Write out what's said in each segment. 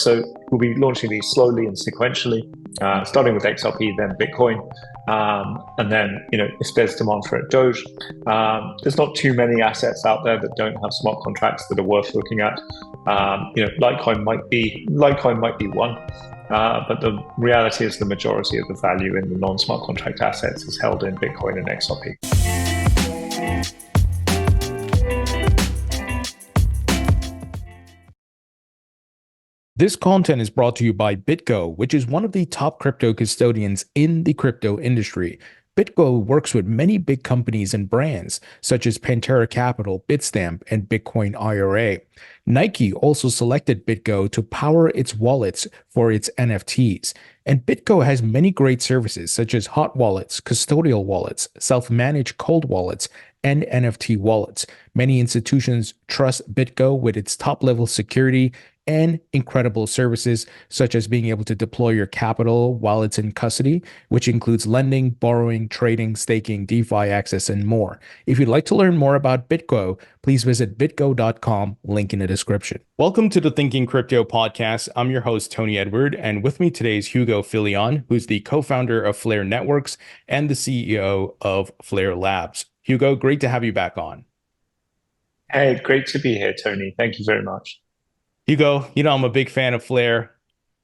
So we'll be launching these slowly and sequentially, starting with XRP, then Bitcoin. And then, if there's demand for it, Doge. There's not too many assets out there that don't have smart contracts that are worth looking at. Litecoin might be one, but the reality is the majority of the value in the non-smart contract assets is held in Bitcoin and XRP. This content is brought to you by BitGo, which is one of the top crypto custodians in the crypto industry. BitGo works with many big companies and brands, such as Pantera Capital, Bitstamp, and Bitcoin IRA. Nike also selected BitGo to power its wallets for its NFTs. And BitGo has many great services, such as hot wallets, custodial wallets, self-managed cold wallets, and NFT wallets. Many institutions trust BitGo with its top-level security and incredible services, such as being able to deploy your capital while it's in custody, which includes lending, borrowing, trading, staking, DeFi access, and more. If you'd like to learn more about BitGo, please visit bitgo.com, link in the description. Welcome to the Thinking Crypto podcast. I'm your host, Tony Edward, and with me today is Hugo Philion, who's the co-founder of Flare Networks and the CEO of FlareLabs. Hugo, great to have you back on. Hey, great to be here, Tony. Thank you very much. Hugo, I'm a big fan of Flare.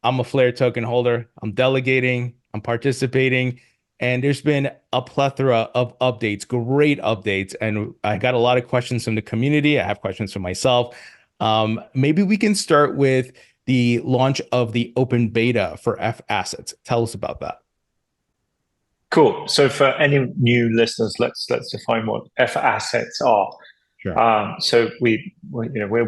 I'm a Flare token holder. I'm delegating, I'm participating, and there's been a plethora of updates, great updates. And I got a lot of questions from the community. I have questions for myself. Maybe we can start with the launch of the open beta for FAssets. Tell us about that. Cool. So for any new listeners, let's define what FAssets are. Sure. So we're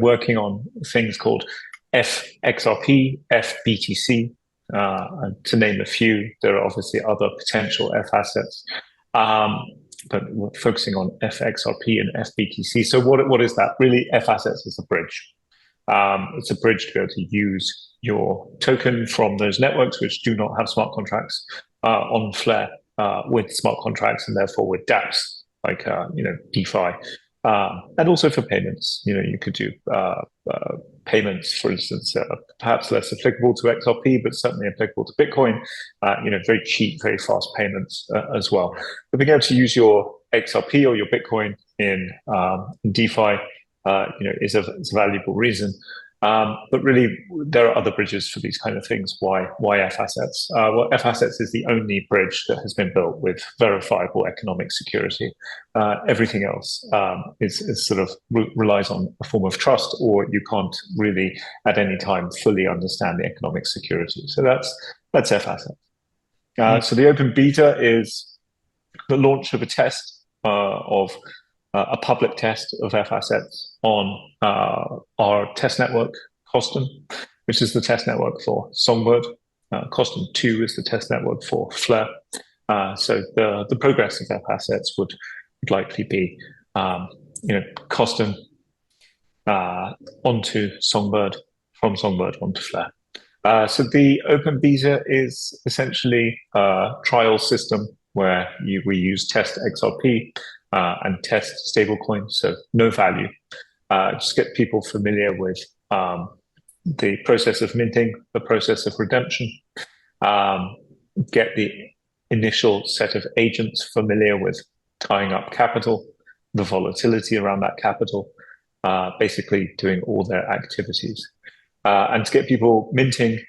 working on things called XRP, FBTC, and to name a few. There are obviously other potential FAssets, but we're focusing on XRP and FBTC. So what is that? Really, FAssets is a bridge. It's a bridge to be able to use your token from those networks which do not have smart contracts on Flare with smart contracts, and therefore with dApps like DeFi. And also for payments, you could do payments, for instance, perhaps less applicable to XRP, but certainly applicable to Bitcoin. Very cheap, very fast payments as well. But being able to use your XRP or your Bitcoin in DeFi, is a valuable reason. But really, there are other bridges for these kind of things. Why FAssets? Well, FAssets is the only bridge that has been built with verifiable economic security. Everything else is sort of relies on a form of trust, or you can't really at any time fully understand the economic security. So that's FAssets. So the open beta is the launch of a test of a public test of FAssets on our test network, Costum, which is the test network for Songbird. Costum 2 is the test network for Flare. So the progress of FAssets would likely be, Costum onto Songbird, from Songbird onto Flare. So the open beta is essentially a trial system where we use test XRP and test stablecoin, so no value. Just get people familiar with the process of minting, the process of redemption, get the initial set of agents familiar with tying up capital, the volatility around that capital, basically doing all their activities. And to get people minting,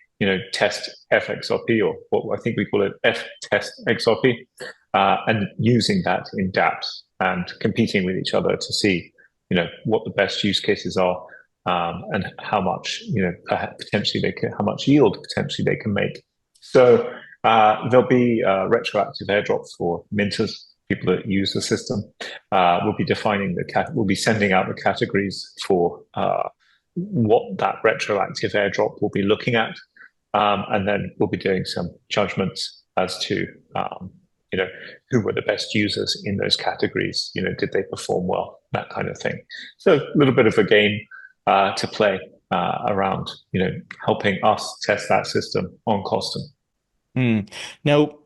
test FXRP, or what I think we call it F-test XRP, and using that in dApps and competing with each other to see, what the best use cases are, and how much, how much yield potentially they can make. So there'll be a retroactive airdrop for minters, people that use the system. We'll be defining we'll be sending out the categories for what that retroactive airdrop will be looking at, and then we'll be doing some judgments as to who were the best users in those categories. Did they perform well? That kind of thing. So a little bit of a game to play around, helping us test that system on Costum. Now,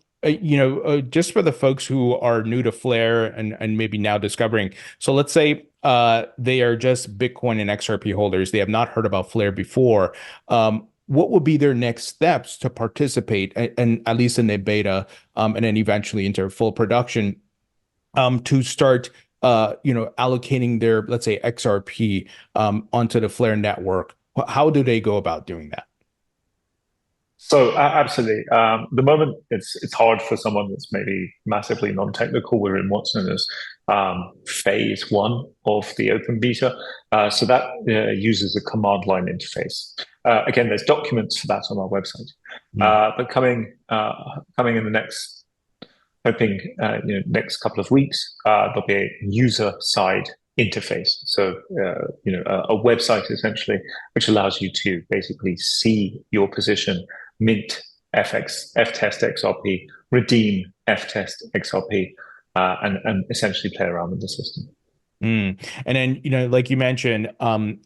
just for the folks who are new to Flare and maybe now discovering, so let's say they are just Bitcoin and XRP holders, they have not heard about Flare before. what would be their next steps to participate, and at least in the beta, and then eventually into full production, to start, allocating their, let's say, XRP onto the Flare network? How do they go about doing that? So absolutely. The moment it's hard for someone that's maybe massively non-technical. We're in what's known as phase one of the open beta. So that uses a command line interface. Again, there's documents for that on our website. But coming in the next, hoping next couple of weeks, there'll be a user side interface. So, a website essentially, which allows you to basically see your position, mint ftest XRP, redeem ftest XRP, and essentially play around with the system. And then, like you mentioned,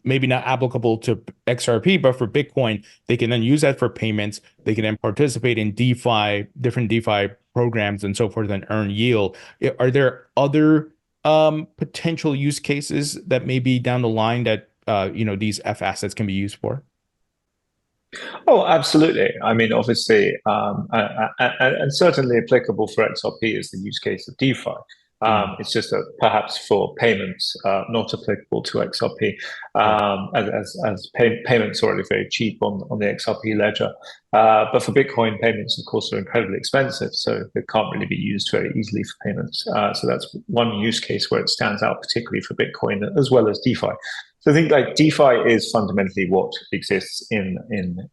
maybe not applicable to XRP, but for Bitcoin, they can then use that for payments. They can then participate in DeFi, different DeFi programs and so forth, and earn yield. Are there other potential use cases that may be down the line that these FAssets can be used for? Oh, absolutely. I mean, obviously, and certainly applicable for XRP is the use case of DeFi. It's just that perhaps for payments, not applicable to XRP, as payments are already very cheap on the XRP ledger. But for Bitcoin, payments, of course, are incredibly expensive, so they can't really be used very easily for payments. So that's one use case where it stands out, particularly for Bitcoin as well as DeFi. So I think like DeFi is fundamentally what exists in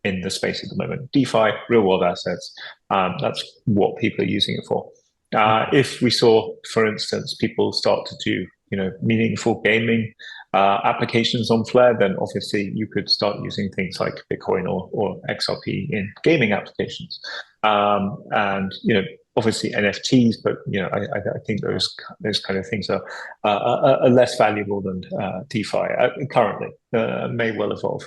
the space at the moment. DeFi, real world assets, that's what people are using it for. If we saw, for instance, people start to do meaningful gaming applications on Flare, then obviously you could start using things like Bitcoin or XRP in gaming applications. And obviously NFTs, but I think those kind of things are less valuable than DeFi currently. May well evolve.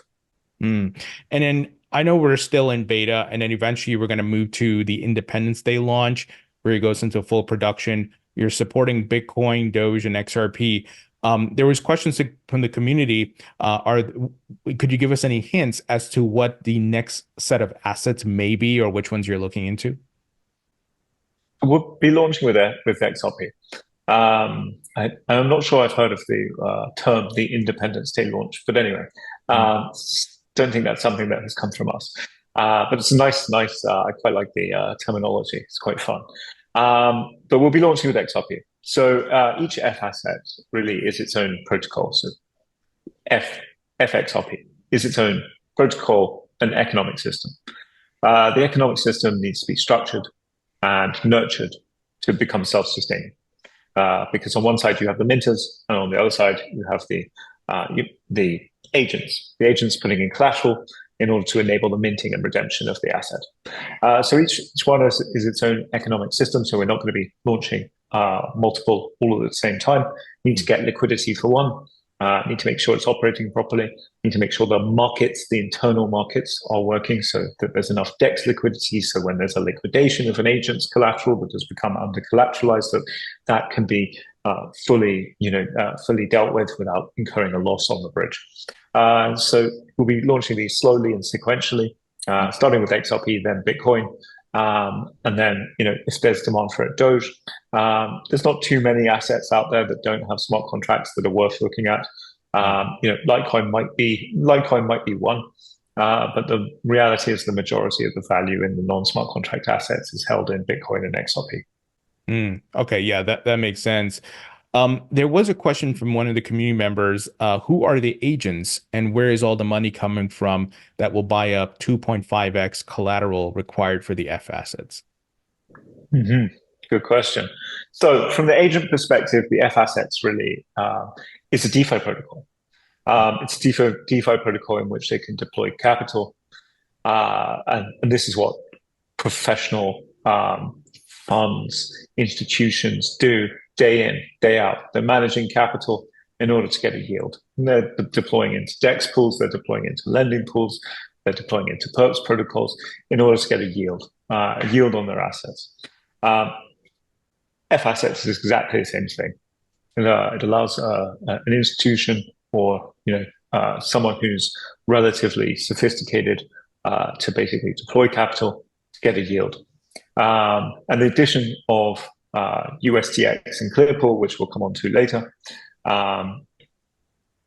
And then I know we're still in beta, and then eventually we're going to move to the Independence Day launch, where it goes into full production. You're supporting Bitcoin, Doge, and XRP. There was questions from the community. Could you give us any hints as to what the next set of assets may be, or which ones you're looking into? We'll be launching with XRP. I'm not sure I've heard of the term the Independence Day launch, but anyway, don't think that's something that has come from us. But it's nice. I quite like the terminology. It's quite fun. But we'll be launching with XRP. So each FAsset really is its own protocol. So FXRP is its own protocol and economic system. The economic system needs to be structured and nurtured to become self-sustaining. Because on one side you have the minters, and on the other side you have the agents. The agents putting in collateral in order to enable the minting and redemption of the asset. So each one is its own economic system. So we're not going to be launching multiple all at the same time. Need to get liquidity for one. Need to make sure it's operating properly. Need to make sure the markets, the internal markets, are working so that there's enough DEX liquidity. So when there's a liquidation of an agent's collateral that has become under collateralized, that can be fully dealt with without incurring a loss on the bridge. So we'll be launching these slowly and sequentially, starting with XRP, then Bitcoin. And then, if there's demand for it, Doge. There's not too many assets out there that don't have smart contracts that are worth looking at. Litecoin might be one, but the reality is the majority of the value in the non-smart contract assets is held in Bitcoin and XRP. Okay, yeah, that makes sense. There was a question from one of the community members. Who are the agents, and where is all the money coming from that will buy up 2.5x collateral required for the FAssets? Good question. So from the agent perspective, the FAssets really is a DeFi protocol. It's a DeFi protocol in which they can deploy capital. And this is what professional funds, institutions do day in, day out. They're managing capital in order to get a yield. And they're deploying into DEX pools, they're deploying into lending pools, they're deploying into perps protocols in order to get a yield on their assets. FAssets is exactly the same thing. It allows an institution or someone who's relatively sophisticated to basically deploy capital to get a yield. And the addition of USDX and Clearpool, which we'll come on to later,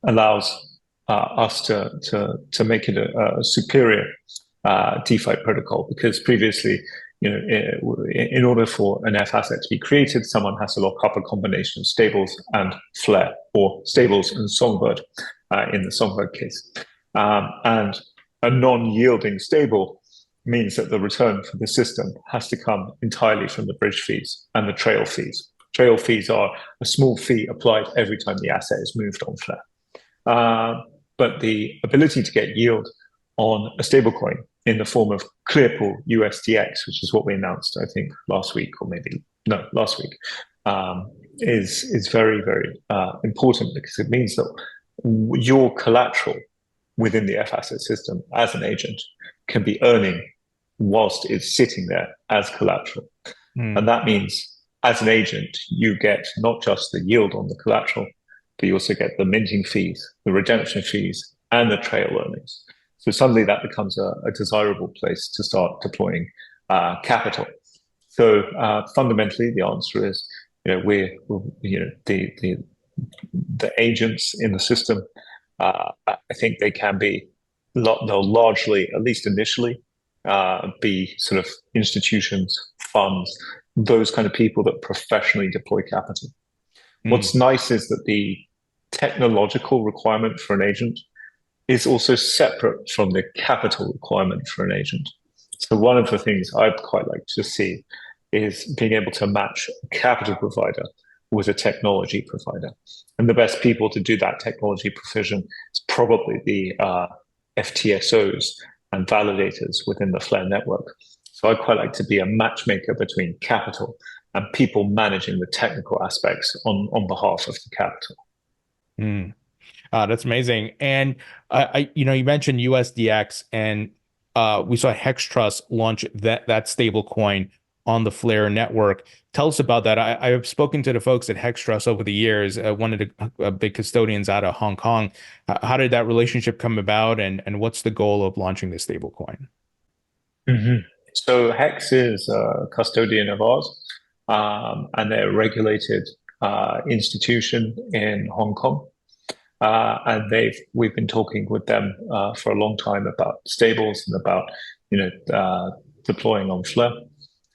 allows us to make it a superior DeFi protocol, because previously, in order for an FAsset to be created, someone has to lock up a combination of stables and Flare, or stables and Songbird in the Songbird case. And a non-yielding stable means that the return for the system has to come entirely from the bridge fees and the trail fees. Trail fees are a small fee applied every time the asset is moved on Flare. But the ability to get yield on a stablecoin in the form of Clearpool USDX, which is what we announced, I think, last week, is very, very important, because it means that your collateral within the FAsset system as an agent can be earning whilst it's sitting there as collateral. And that means, as an agent, you get not just the yield on the collateral, but you also get the minting fees, the redemption fees, and the trail earnings. So suddenly that becomes a desirable place to start deploying capital. So fundamentally, the answer is, the agents in the system, I think they can be, they'll largely, at least initially, be sort of institutions, funds, those kind of people that professionally deploy capital. What's nice is that the technological requirement for an agent is also separate from the capital requirement for an agent. So one of the things I'd quite like to see is being able to match a capital provider with a technology provider. And the best people to do that technology provision is probably the FTSOs and validators within the Flare network. So I'd quite like to be a matchmaker between capital and people managing the technical aspects on behalf of the capital. That's amazing. And you mentioned USDX, and we saw Hex Trust launch that stable coin on the Flare network. Tell us about that. I have spoken to the folks at Hex Trust over the years, one of the big custodians out of Hong Kong. How did that relationship come about, and what's the goal of launching this stable coin? So Hex is a custodian of ours, and they're a regulated institution in Hong Kong. And we've been talking with them for a long time about stables and about deploying on Flare.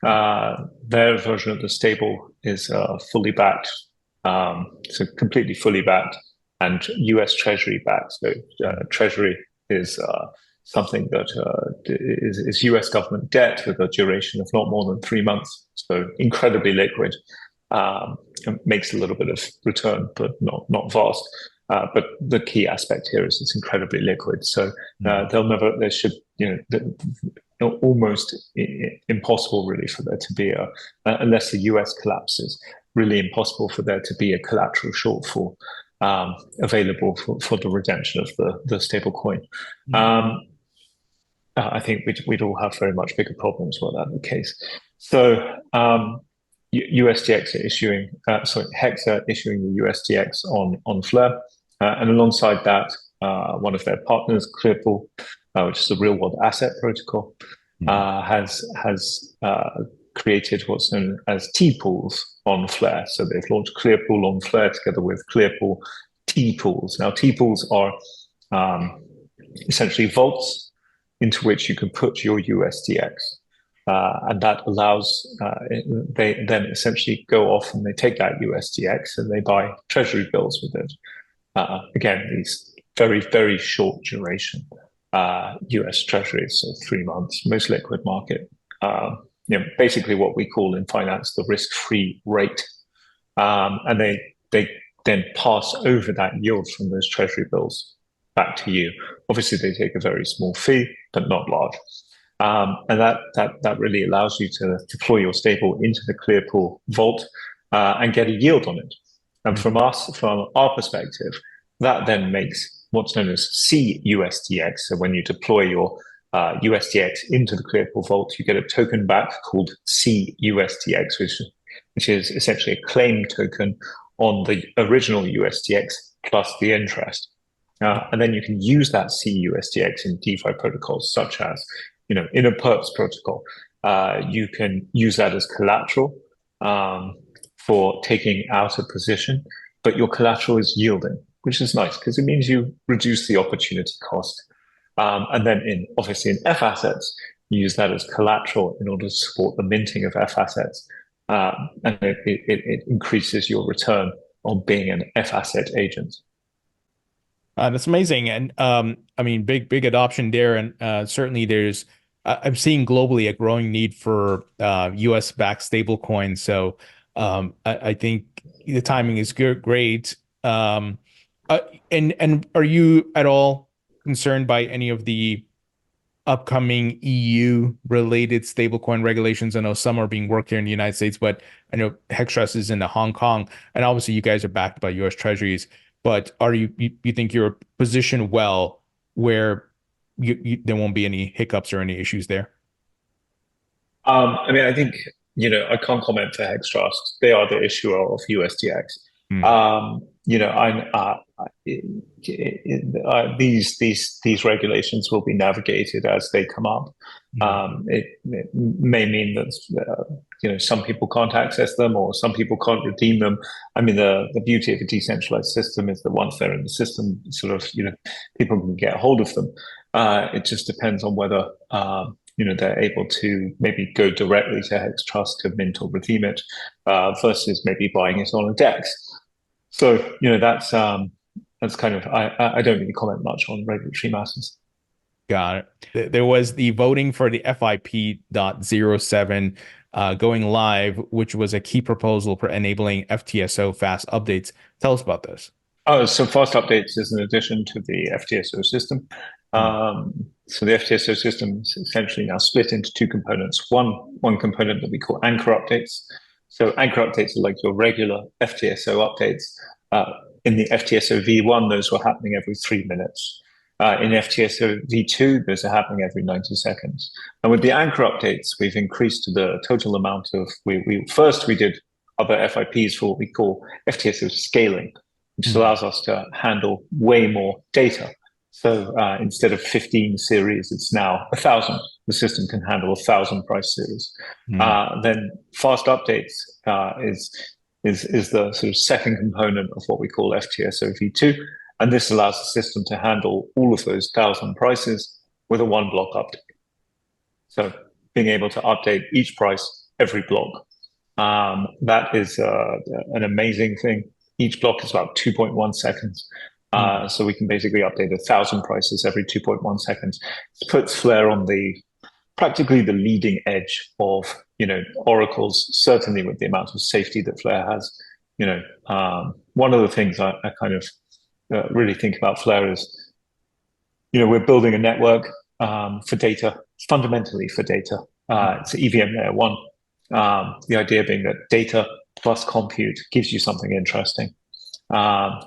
Their version of the stable is fully backed, so completely fully backed, and US Treasury backed. So Treasury is something that is US government debt with a duration of not more than 3 months. So incredibly liquid. Makes a little bit of return, but not vast. But the key aspect here is it's incredibly liquid. So almost impossible really for there to be unless the US collapses, really impossible for there to be a collateral shortfall available for the redemption of the stable coin. I think we'd all have very much bigger problems were that the case. So USDX are issuing, Hex are issuing the USDX on Flare. And alongside that, one of their partners, Clearpool, which is a real-world asset protocol, has created what's known as T-pools on Flare. So they've launched Clearpool on Flare together with Clearpool T-pools. Now, T-pools are essentially vaults into which you can put your USDX. And that allows, they then essentially go off and they take that USDX and they buy treasury bills with it. Again, these very, very short duration US treasuries, so 3 months, most liquid market. Basically what we call in finance the risk-free rate. And they then pass over that yield from those treasury bills back to you. Obviously, they take a very small fee, but not large. And that really allows you to deploy your stable into the Clearpool vault and get a yield on it. And from our perspective, that then makes what's known as CUSDX. So when you deploy your USDX into the Clearpool vault, you get a token back called CUSDX, which is essentially a claim token on the original USDX plus the interest. And then you can use that CUSDX in DeFi protocols such as, in a perps protocol. You can use that as collateral for taking out a position, but your collateral is yielding, which is nice because it means you reduce the opportunity cost. And then obviously in FAssets, you use that as collateral in order to support the minting of FAssets. And it increases your return on being an FAsset agent. That's amazing. And I mean, big adoption there. And certainly I'm seeing globally a growing need for US-backed stablecoins. So I think the timing is great. And are you at all concerned by any of the upcoming EU related stablecoin regulations? I know some are being worked here in the United States, but I know Hextrust is in Hong Kong, and obviously you guys are backed by US Treasuries. But are you think you're positioned well where there won't be any hiccups or any issues there? I mean, I think, I can't comment for Hextrust. They are the issuer of USDX. Hmm. These regulations will be navigated as they come up. It may mean that some people can't access them or some people can't redeem them. I mean, the beauty of a decentralized system is that once they're in the system, sort of people can get hold of them. It just depends on whether they're able to maybe go directly to Hextrust to mint or redeem it versus maybe buying it on a DEX. So that's kind of I don't really comment much on regulatory matters. Got it. There was the voting for the FIP.07 going live, which was a key proposal for enabling FTSO fast updates. Tell us about this. Oh, so fast updates is an addition to the FTSO system. So the FTSO system is essentially now split into two components. One component that we call anchor updates. So anchor updates are like your regular FTSO updates. In the FTSO V1, those were happening every 3 minutes. In FTSO V2, those are happening every 90 seconds. And with the anchor updates, we've increased the total amount of, we did other FIPs for what we call FTSO scaling, which allows us to handle way more data. So instead of 15 series, it's now 1,000. The system can handle 1,000 price series. Then fast updates is the sort of second component of what we call FTSO V2. And this allows the system to handle all of those 1,000 prices with a one block update. So being able to update each price every block. That is an amazing thing. Each block is about 2.1 seconds. So we can basically update 1,000 prices every 2.1 seconds. It puts Flare on practically the leading edge of, oracles, certainly with the amount of safety that Flare has. One of the things I kind of really think about Flare is, we're building a network for data, fundamentally for data. It's EVM layer 1. The idea being that data plus compute gives you something interesting,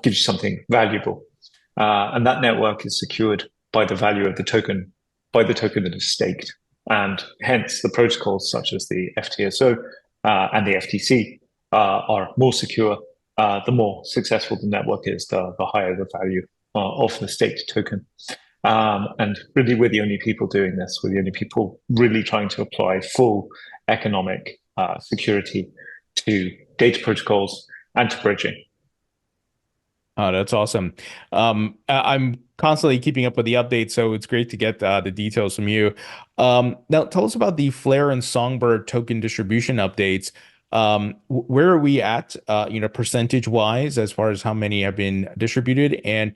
gives you something valuable. And that network is secured by the value of the token, by the token that is staked. And hence the protocols such as the FTSO and the FTC are more secure. The more successful the network is, the higher the value of the staked token. And really, we're the only people doing this. We're the only people really trying to apply full economic security to data protocols and to bridging. Oh, that's awesome. I'm constantly keeping up with the updates, so it's great to get the details from you. Now, tell us about the Flare and Songbird token distribution updates. Where are we at, percentage wise, as far as how many have been distributed? And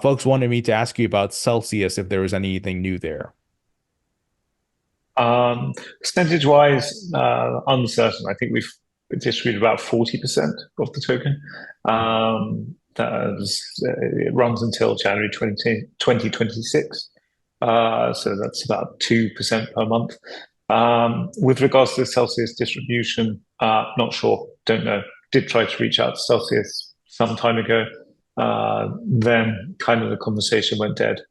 folks wanted me to ask you about Celsius, if there was anything new there. Percentage wise, uncertain. I think we've distributed about 40% of the token. It runs until January 2026. So that's about 2% per month. With regards to the Celsius distribution, not sure, don't know. Did try to reach out to Celsius some time ago. Then kind of the conversation went dead.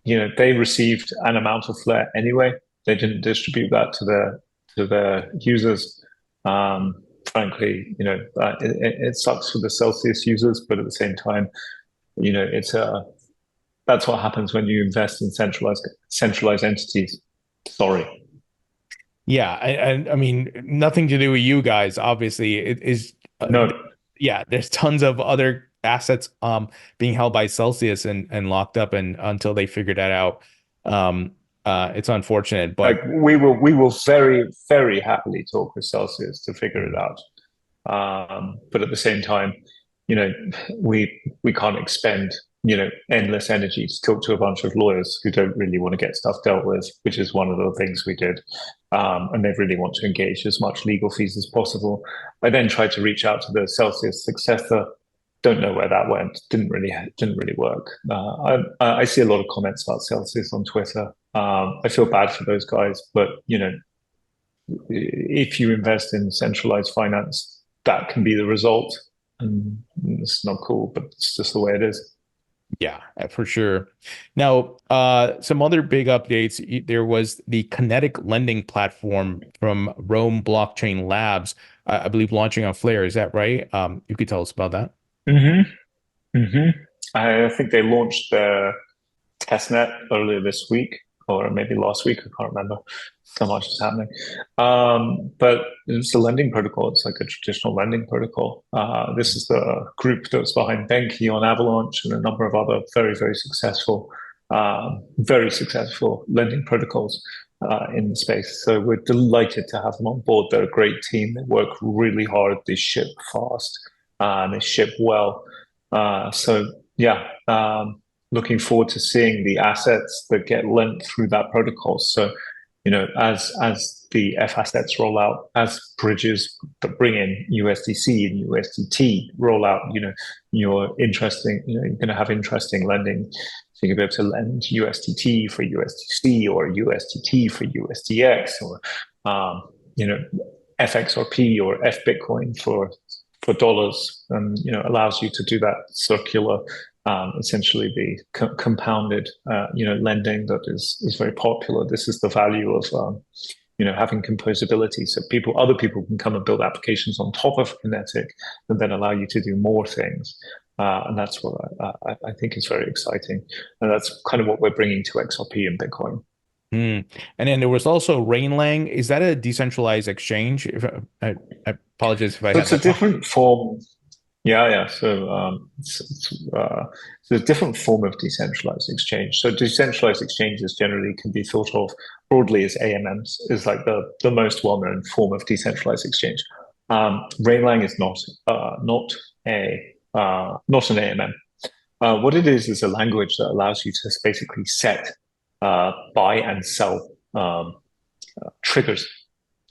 They received an amount of Flare anyway. They didn't distribute that to their users. frankly, it sucks for the Celsius users, but at the same time, it's that's what happens when you invest in centralized entities. Sorry. Yeah, I mean, nothing to do with you guys. Obviously, it is. No. Yeah, there's tons of other assets being held by Celsius and locked up, and until they figure that out, it's unfortunate. But Like we will very, very happily talk with Celsius to figure it out. But at the same time, we can't expend endless energy to talk to a bunch of lawyers who don't really want to get stuff dealt with, which is one of the things we did. And they really want to engage as much legal fees as possible. I then tried to reach out to the successor. Don't know where that went. Didn't really work. I see a lot of comments about Celsius on Twitter. I feel bad for those guys, but if you invest in centralized finance, that can be the result. And it's not cool, but it's just the way it is. yeah, for sure. Now, some other big updates. There was the Kentic lending platform from Rome Blockchain Labs, I believe, launching on Flare. Is that right? You could tell us about that. Mm-hmm. Mm-hmm. I think they launched their testnet earlier this week, or maybe last week. I can't remember. So much is happening. But it's a lending protocol. It's like a traditional lending protocol. This is the group that's behind Benki on Avalanche and a number of other very successful lending protocols in the space. So we're delighted to have them on board. They're a great team. They work really hard. They ship fast. And they ship well. So yeah, looking forward to seeing the assets that get lent through that protocol. So, as the FAssets roll out, as bridges that bring in USDC and USDT roll out, you're going to have interesting lending. So you're going to be able to lend USDT for USDC or USDT for USDX or, FXRP or FBitcoin for dollars, and allows you to do that circular, essentially the compounded, lending that is very popular. This is the value of having composability, so other people can come and build applications on top of Kentic, and then allow you to do more things. And that's what I think is very exciting, and that's kind of what we're bringing to XRP and Bitcoin. And then there was also Rainlang. Is that a decentralized exchange? If I apologize if I have It's a different form. Yeah. So it's a different form of decentralized exchange. So decentralized exchanges generally can be thought of broadly as AMMs, is like the most well-known form of decentralized exchange. Rainlang is not an AMM. What it is a language that allows you to basically set buy and sell triggers.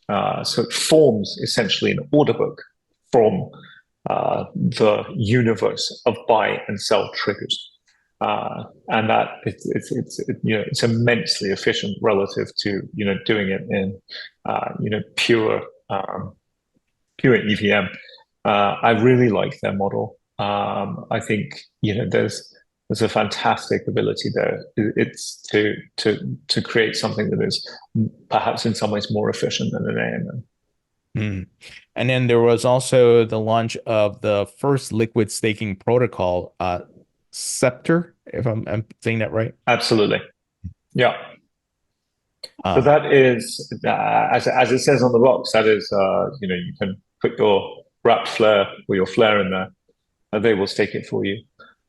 So it forms essentially an order book from the universe of buy and sell triggers, and that it's immensely efficient relative to doing it in pure EVM. I really like their model. I think there's a fantastic ability there. It's to create something that is perhaps in some ways more efficient than an AMM. And then there was also the launch of the first liquid staking protocol, Sceptre, if I'm saying that right. Absolutely. Yeah. So that is, as it says on the box, that is, you can put your wrapped Flare or your Flare in there, and they will stake it for you.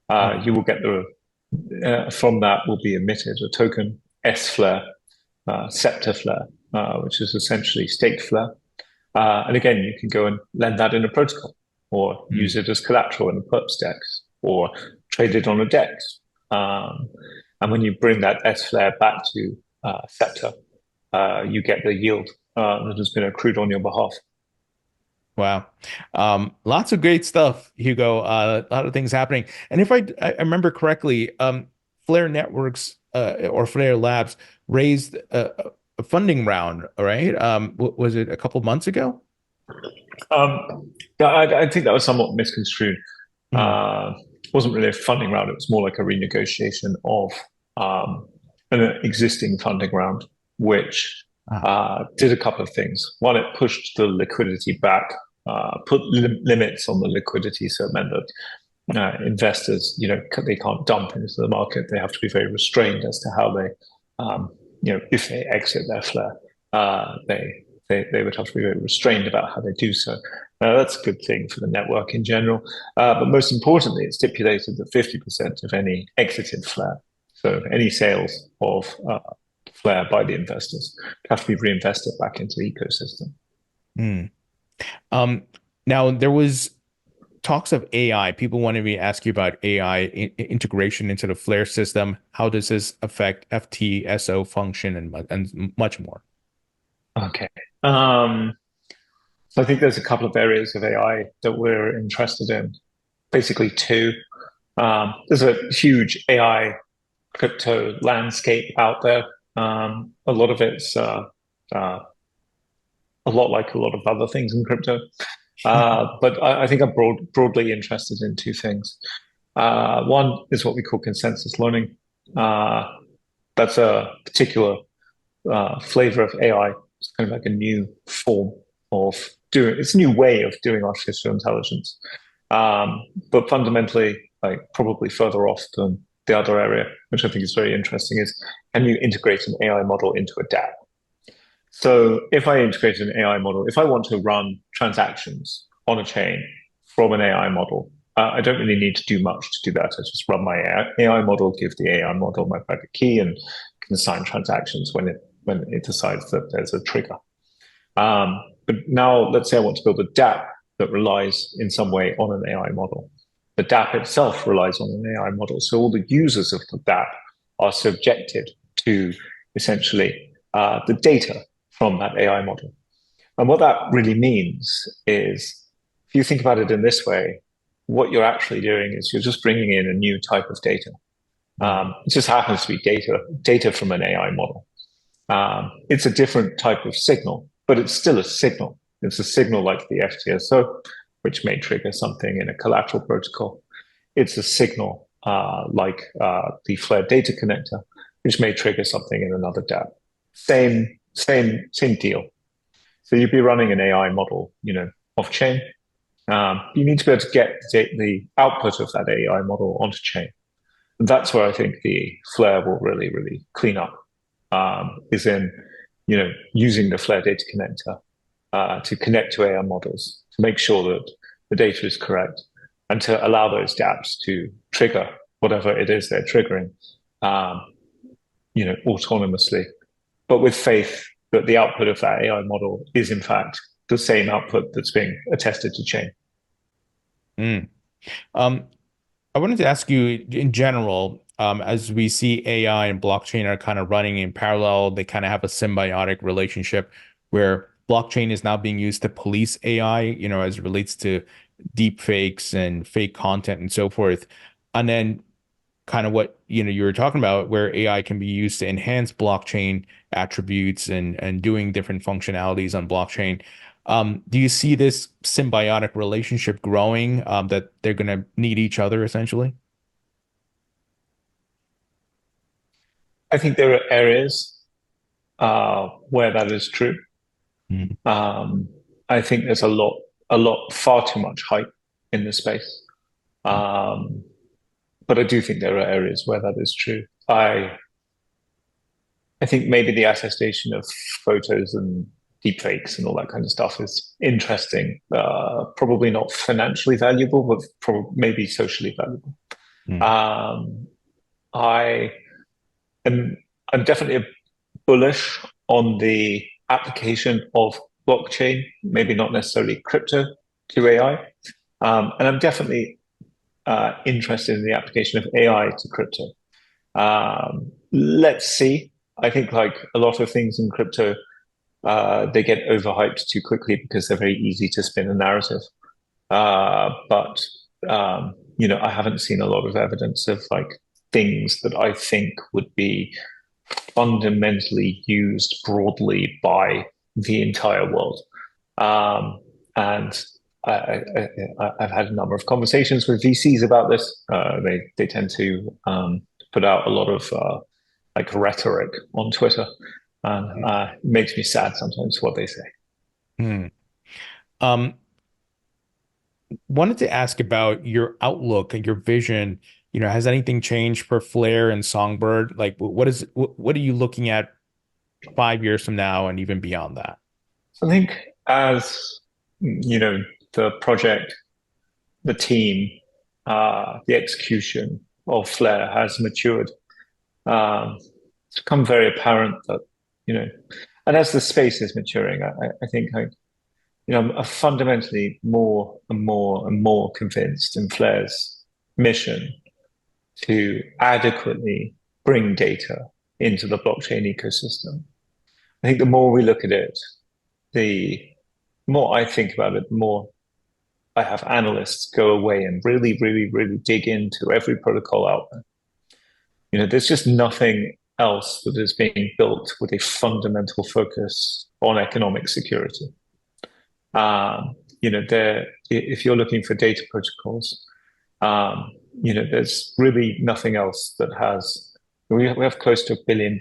You will get from that will be emitted a token, S-Flare, Sceptre Flare, which is essentially staked Flare. And again, you can go and lend that in a protocol, or use it as collateral in a perps DEX, or trade it on a DEX. And when you bring that S-Flare back to Sceptre, you get the yield that has been accrued on your behalf. Wow. Lots of great stuff, Hugo. A lot of things happening. And if I remember correctly, Flare Networks or FlareLabs raised a funding round, right? Was it a couple months ago? I think that was somewhat misconstrued. It wasn't really a funding round. It was more like a renegotiation of an existing funding round, which did a couple of things. One, it pushed the liquidity back put limits on the liquidity, so it meant that investors, they can't dump into the market. They have to be very restrained as to how they, if they exit their flare, they would have to be very restrained about how they do so. That's a good thing for the network in general. But most importantly, it stipulated that 50% of any exited flare, so any sales of flare by the investors, have to be reinvested back into the ecosystem. Now, there was talks of AI. People wanted me to ask you about AI integration into the Flare system. How does this affect FTSO function and much more? Okay. So I think there's a couple of areas of AI that we're interested in. Basically, two. There's a huge AI crypto landscape out there. A lot of it's a lot like a lot of other things in crypto. But I think I'm broadly interested in two things. One is what we call consensus learning. That's a particular flavor of AI. It's kind of like a new form of it's a new way of doing artificial intelligence. But fundamentally, like probably further off than the other area, which I think is very interesting, is can you integrate an AI model into a dApp? So if I integrate an AI model, if I want to run transactions on a chain from an AI model, I don't really need to do much to do that. I just run my AI model, give the AI model my private key, and can assign transactions when it decides that there's a trigger. But now let's say I want to build a dApp that relies in some way on an AI model. The dApp itself relies on an AI model. So all the users of the dApp are subjected to essentially the data from that AI model. And what that really means is, if you think about it in this way, what you're actually doing is you're just bringing in a new type of data. It just happens to be data from an AI model. It's a different type of signal, but it's still a signal. It's a signal like the FTSO, which may trigger something in a collateral protocol. It's a signal like the Flare data connector, which may trigger something in another dApp. Same deal. So you'd be running an AI model, off chain. You need to be able to get the output of that AI model onto chain. And that's where I think the Flare will really, really clean up. Is in, using the Flare data connector to connect to AI models to make sure that the data is correct and to allow those dApps to trigger whatever it is they're triggering, autonomously, but with faith that the output of that AI model is in fact the same output that's being attested to chain. I wanted to ask you in general, as we see AI and blockchain are kind of running in parallel, they kind of have a symbiotic relationship where blockchain is now being used to police AI, as it relates to deep fakes and fake content and so forth. And then kind of what, you were talking about where AI can be used to enhance blockchain attributes and doing different functionalities on blockchain. Do you see this symbiotic relationship growing, that they're going to need each other essentially? I think there are areas where that is true. I think there's far too much hype in the space. But I do think there are areas where that is true. I think maybe the attestation of photos and deepfakes and all that kind of stuff is interesting. Probably not financially valuable, but maybe socially valuable. I'm definitely bullish on the application of blockchain, maybe not necessarily crypto, to AI. And I'm definitely interested in the application of AI to crypto. Let's see. I think like a lot of things in crypto, they get overhyped too quickly because they're very easy to spin a narrative. But I haven't seen a lot of evidence of like things that I think would be fundamentally used broadly by the entire world. And I've had a number of conversations with VCs about this. They tend to put out a lot of like rhetoric on Twitter, and it makes me sad sometimes what they say. Wanted to ask about your outlook and your vision. Has anything changed for Flare and Songbird? Like, what are you looking at 5 years from now and even beyond that? I think as the project, the team, the execution of Flare has matured, it's become very apparent that, and as the space is maturing, I think I'm fundamentally more and more and more convinced in Flare's mission to adequately bring data into the blockchain ecosystem. I think the more we look at it, the more I think about it, the more I have analysts go away and really, really, really dig into every protocol out there. There's just nothing else that is being built with a fundamental focus on economic security. If you're looking for data protocols, there's really nothing else that has. We have close to $1 billion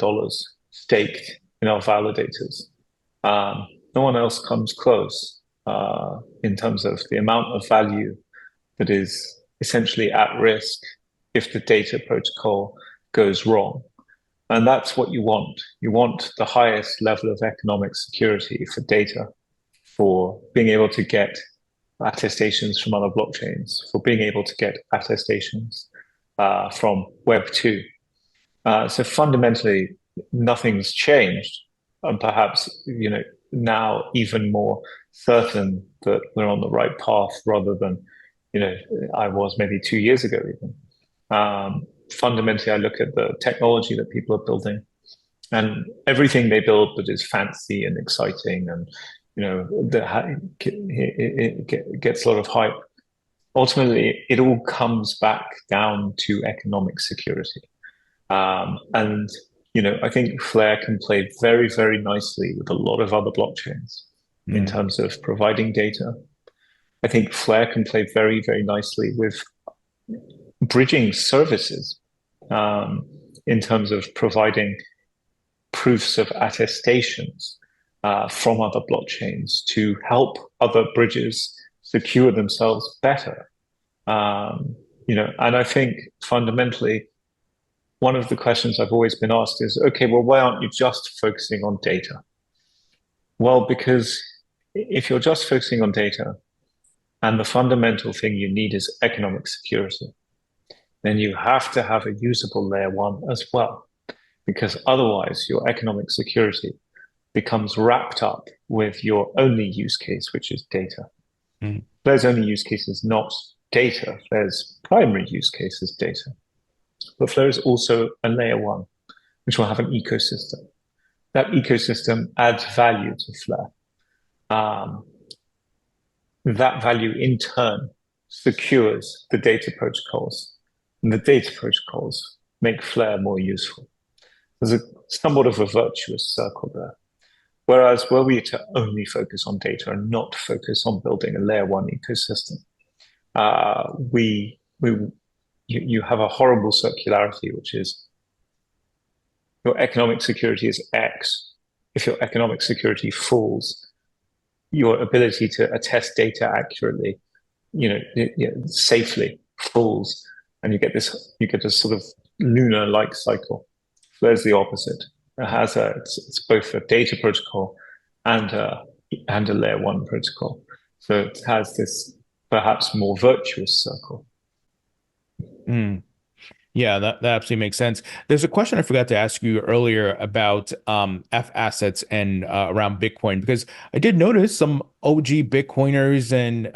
staked in our validators. No one else comes close in terms of the amount of value that is essentially at risk if the data protocol goes wrong. And that's what you want. You want the highest level of economic security for data, for being able to get attestations from other blockchains, for being able to get attestations from Web 2. So fundamentally, nothing's changed. And perhaps, now even more certain that we're on the right path rather than, I was maybe 2 years ago even. Fundamentally, I look at the technology that people are building and everything they build that is fancy and exciting and, it gets a lot of hype. Ultimately, it all comes back down to economic security. And I think Flare can play very, very nicely with a lot of other blockchains in terms of providing data. I think Flare can play very, very nicely with bridging services in terms of providing proofs of attestations from other blockchains to help other bridges secure themselves better. And I think fundamentally, one of the questions I've always been asked is, okay, well, why aren't you just focusing on data? Well, because if you're just focusing on data and the fundamental thing you need is economic security, then you have to have a usable layer one as well, because otherwise your economic security becomes wrapped up with your only use case, which is data. Flare's only use case is not data. Flare's primary use case is data. But Flare is also a layer one, which will have an ecosystem. That ecosystem adds value to Flare. That value in turn secures the data protocols, and the data protocols make Flare more useful. There's somewhat of a virtuous circle there. Whereas were we to only focus on data and not focus on building a layer one ecosystem, you have a horrible circularity, which is your economic security is X. If your economic security falls, your ability to attest data accurately, safely falls, and you get this sort of lunar-like cycle. There's the opposite. It's both a data protocol and a layer one protocol. So it has this perhaps more virtuous circle. Yeah, that absolutely makes sense. There's a question I forgot to ask you earlier about FAssets and around Bitcoin, because I did notice some OG Bitcoiners and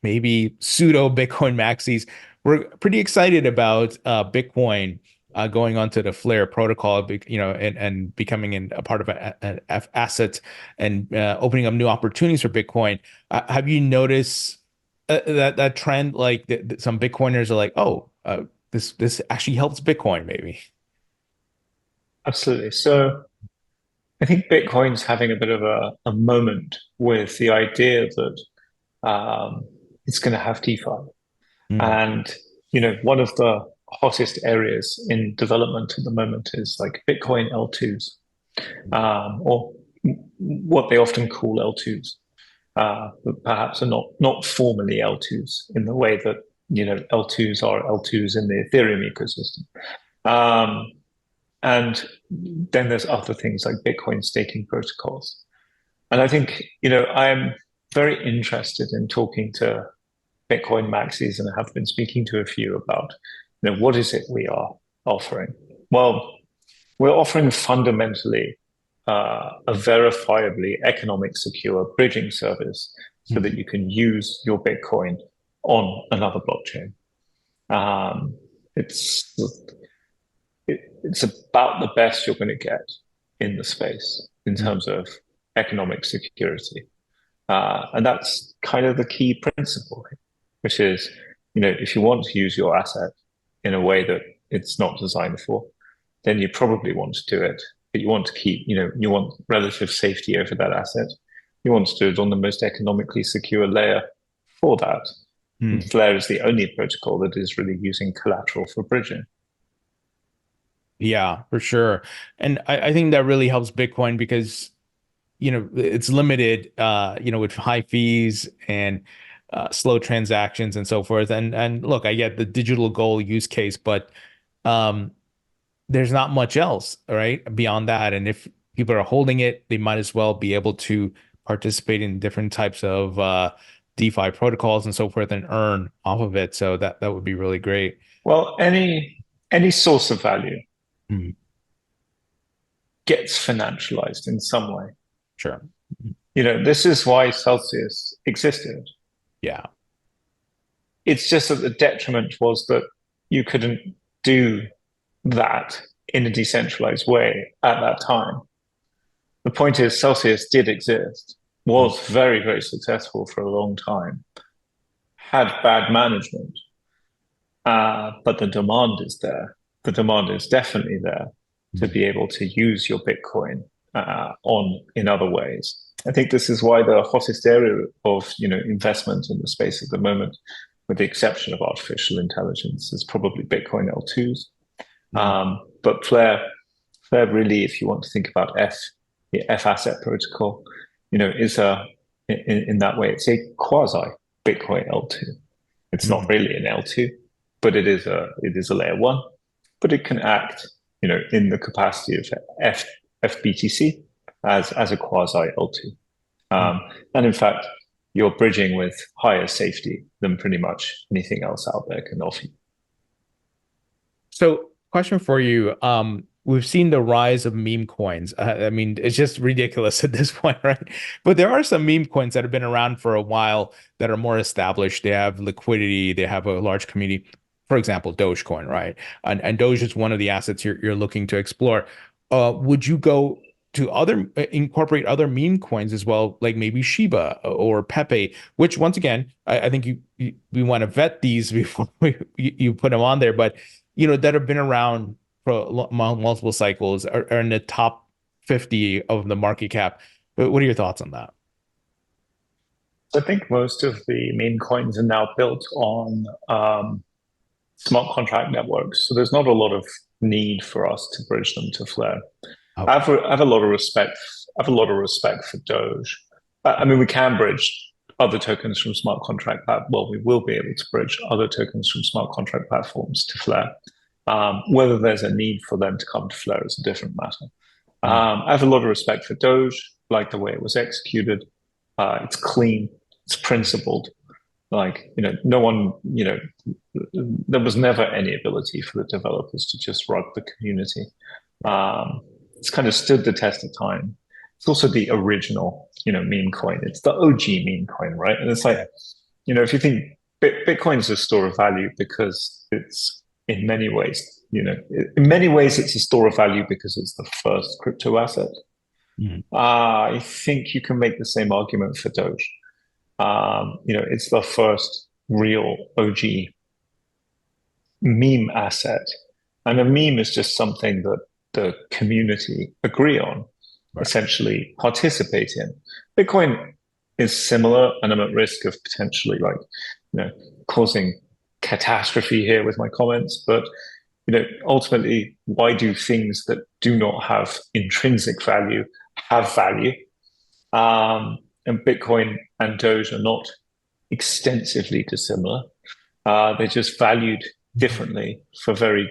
maybe pseudo Bitcoin maxis were pretty excited about Bitcoin going onto the Flare protocol, and becoming a part of an FAsset and opening up new opportunities for Bitcoin. Have you noticed that trend? Like some Bitcoiners are like, oh, this actually helps Bitcoin, maybe. Absolutely. So I think Bitcoin's having a bit of a moment with the idea that it's going to have DeFi. And, one of the hottest areas in development at the moment is like Bitcoin L2s, or what they often call L2s. but perhaps are not formally L2s in the way that L2s are L2s in the Ethereum ecosystem. And then there's other things like Bitcoin staking protocols. And I think, I'm very interested in talking to Bitcoin maxis and have been speaking to a few about, what is it we are offering? Well, we're offering fundamentally a verifiably economic secure bridging service so that you can use your Bitcoin on another blockchain. It's about the best you're going to get in the space in terms of economic security. And that's kind of the key principle, which is, if you want to use your asset in a way that it's not designed for, then you probably want to do it. But you want to keep, you want relative safety over that asset. You want to do it on the most economically secure layer for that. And Flare is the only protocol that is really using collateral for bridging. Yeah, for sure. And I think that really helps Bitcoin because, it's limited, with high fees and slow transactions and so forth. And look, I get the digital gold use case, but there's not much else, right, beyond that. And if people are holding it, they might as well be able to participate in different types of DeFi protocols and so forth and earn off of it. So that would be really great. Well, any source of value gets financialized in some way. Sure. This is why Celsius existed. Yeah. It's just that the detriment was that you couldn't do that in a decentralized way at that time. The point is, Celsius did exist, was very, very successful for a long time, had bad management, but the demand is there. The demand is definitely there to be able to use your Bitcoin in other ways. I think this is why the hottest area of investment in the space at the moment, with the exception of artificial intelligence, is probably Bitcoin L2s. But Flare really, if you want to think about the F asset protocol, is in that way, it's a quasi Bitcoin L2. It's not really an L2, but it is a layer one, but it can act, in the capacity of FBTC as a quasi L2. And in fact, you're bridging with higher safety than pretty much anything else out there can offer you. So, question for you. We've seen the rise of meme coins. I mean, it's just ridiculous at this point, right? But there are some meme coins that have been around for a while that are more established. They have liquidity. They have a large community. For example, Dogecoin, right? And Doge is one of the assets you're looking to explore. Would you go to incorporate other meme coins as well, like maybe Shiba or Pepe, which once again, I think we want to vet these before you put them on there, but that have been around for multiple cycles are in the top 50 of the market cap. But what are your thoughts on that? I think most of the meme coins are now built on smart contract networks, so there's not a lot of need for us to bridge them to Flare. Oh. I have a lot of respect. I have a lot of respect for Doge. I mean, we can bridge other tokens from smart contract. Well, we will be able to bridge other tokens from smart contract platforms to Flare. Whether there's a need for them to come to Flare is a different matter. I have a lot of respect for Doge, like the way it was executed. It's clean, it's principled. Like, no one, there was never any ability for the developers to just rug the community. It's kind of stood the test of time. It's also the original, meme coin. It's the OG meme coin, right? And it's like, if you think Bitcoin is a store of value because it's in many ways, it's a store of value because it's the first crypto asset. I think you can make the same argument for Doge. It's the first real OG meme asset. And a meme is just something that the community agree on, right, essentially participate in. Bitcoin is similar, and I'm at risk of potentially causing catastrophe here with my comments, but ultimately, why do things that do not have intrinsic value have value? And and Bitcoin and Doge are not extensively dissimilar. They're just valued differently for very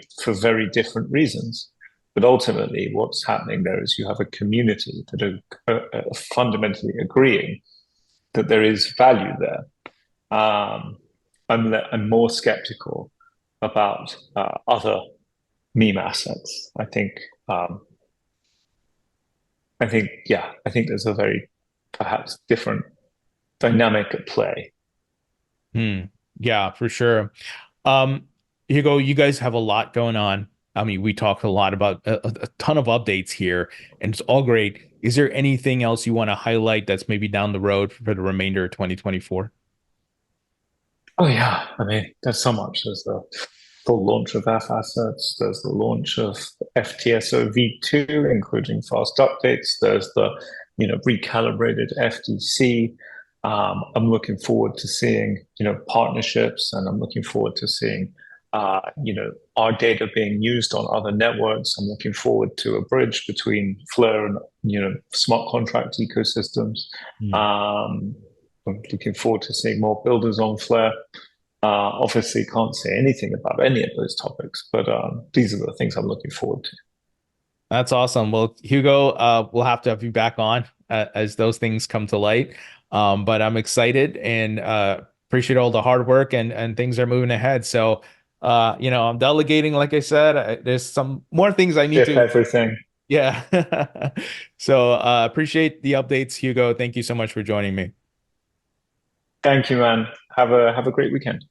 different reasons. But ultimately, what's happening there is you have a community that are fundamentally agreeing that there is value there. I'm more skeptical about other meme assets. I think there's a very perhaps different dynamic at play. Yeah, for sure. Hugo, you guys have a lot going on. I mean, we talked a lot about a ton of updates here, and it's all great. Is there anything else you want to highlight that's maybe down the road for the remainder of 2024? Oh yeah, I mean, there's so much. There's the full launch of FAssets. There's the launch of FTSO V2, including fast updates. There's the recalibrated FTC. I'm looking forward to seeing partnerships, and I'm looking forward to seeing our data being used on other networks. I'm looking forward to a bridge between Flare and smart contract ecosystems. I'm looking forward to seeing more builders on Flare. Obviously, can't say anything about any of those topics, but these are the things I'm looking forward to. That's awesome. Well, Hugo, we'll have to have you back on as those things come to light. But I'm excited and appreciate all the hard work and things are moving ahead. So, I'm delegating, like I said, there's some more things I need to. Everything. Yeah. So appreciate the updates, Hugo. Thank you so much for joining me. Thank you, man. Have a great weekend.